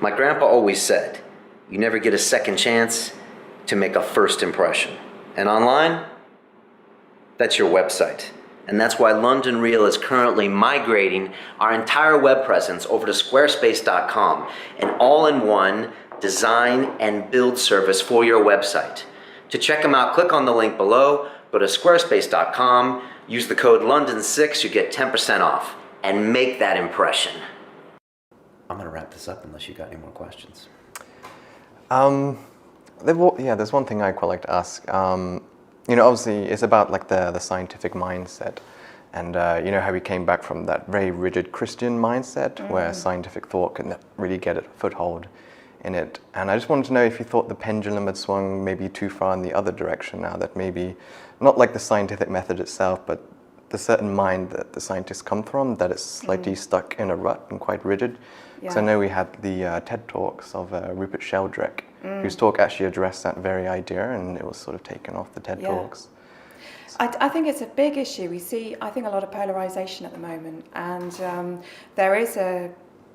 My grandpa always said, you never get a second chance to make a first impression. And online, that's your website. And that's why London Real is currently migrating our entire web presence over to squarespace.com, an all-in-one design and build service for your website. To check them out, click on the link below, go to squarespace.com, use the code London6, you get 10% off, and make that impression. I'm gonna wrap this up unless you got any more questions. There's one thing I quite like to ask. Obviously it's about like the scientific mindset, and how we came back from that very rigid Christian mindset where scientific thought could not really get a foothold in it. And I just wanted to know if you thought the pendulum had swung maybe too far in the other direction now, that maybe not like the scientific method itself, but the certain mind that the scientists come from, that it's slightly stuck in a rut and quite rigid. Because I know we had the TED Talks of Rupert Sheldrake, whose talk actually addressed that very idea, and it was sort of taken off the TED Talks. I think it's a big issue. We see, I think, a lot of polarization at the moment, and there is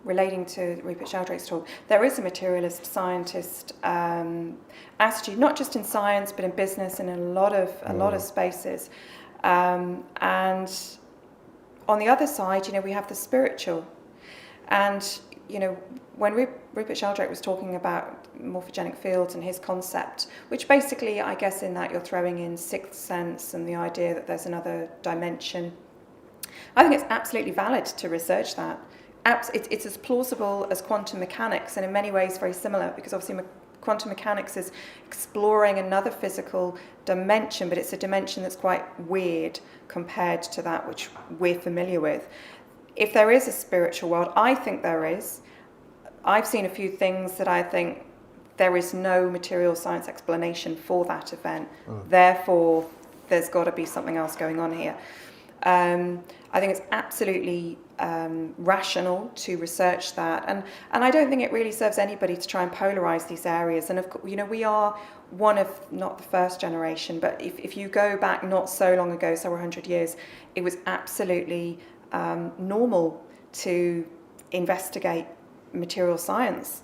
relating to Rupert Sheldrake's talk, there is a materialist scientist attitude, not just in science, but in business and in a lot of spaces. And on the other side, we have the spiritual. And, when Rupert Sheldrake was talking about morphogenic fields and his concept, which basically, I guess in that you're throwing in sixth sense and the idea that there's another dimension, I think it's absolutely valid to research that. It's as plausible as quantum mechanics, and in many ways very similar, because obviously quantum mechanics is exploring another physical dimension, but it's a dimension that's quite weird compared to that which we're familiar with. If there is a spiritual world, I think there is. I've seen a few things that I think there is no material science explanation for that event. Therefore, there's got to be something else going on here. I think it's absolutely rational to research that, and I don't think it really serves anybody to try and polarize these areas. And of course, we are one of, not the first generation, but if you go back not so long ago, several hundred years, it was absolutely normal to investigate material science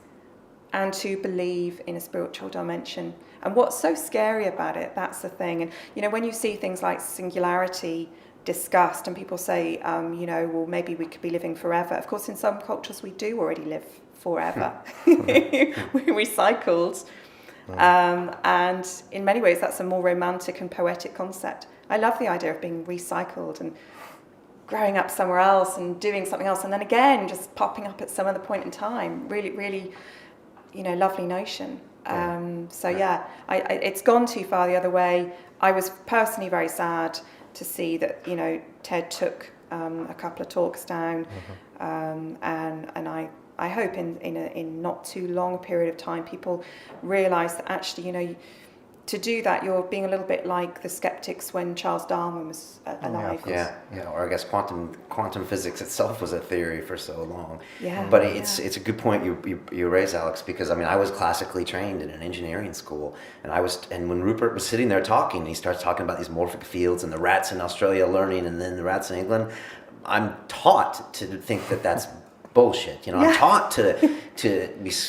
and to believe in a spiritual dimension. And what's so scary about it, that's the thing. And when you see things like singularity discussed and people say, well, maybe we could be living forever. Of course, in some cultures we do already live forever. We're recycled. And in many ways that's a more romantic and poetic concept. I love the idea of being recycled and growing up somewhere else and doing something else, and then again just popping up at some other point in time. Really, really, lovely notion. It's gone too far the other way. I was personally very sad to see that TED took a couple of talks down, and I hope in not too long a period of time people realise that actually to do that you're being a little bit like the skeptics when Charles Darwin was alive. Or I guess quantum physics itself was a theory for so long. But it's a good point you raise, Alex, because I was classically trained in an engineering school, and when Rupert was sitting there talking, he starts talking about these morphic fields and the rats in Australia learning, and then the rats in England. I'm taught to think that that's bullshit. I'm taught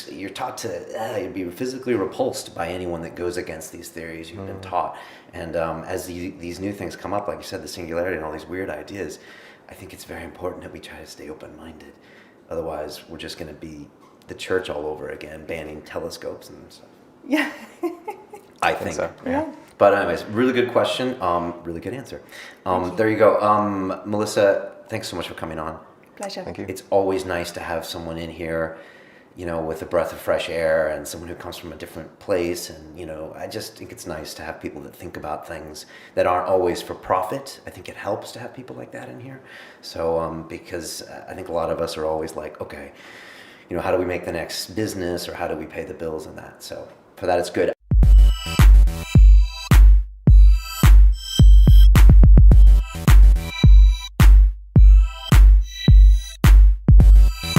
you're taught to be physically repulsed by anyone that goes against these theories you've been taught. And as these new things come up, like you said, the singularity and all these weird ideas, I think it's very important that we try to stay open-minded. Otherwise, we're just going to be the church all over again, banning telescopes and stuff. Yeah. I think so. But anyways, really good question. Really good answer. There you go. Melissa, thanks so much for coming on. Pleasure. Thank you. It's always nice to have someone in here, with a breath of fresh air and someone who comes from a different place. And, I just think it's nice to have people that think about things that aren't always for profit. I think it helps to have people like that in here. So, because I think a lot of us are always like, okay, how do we make the next business, or how do we pay the bills and that? So for that, it's good.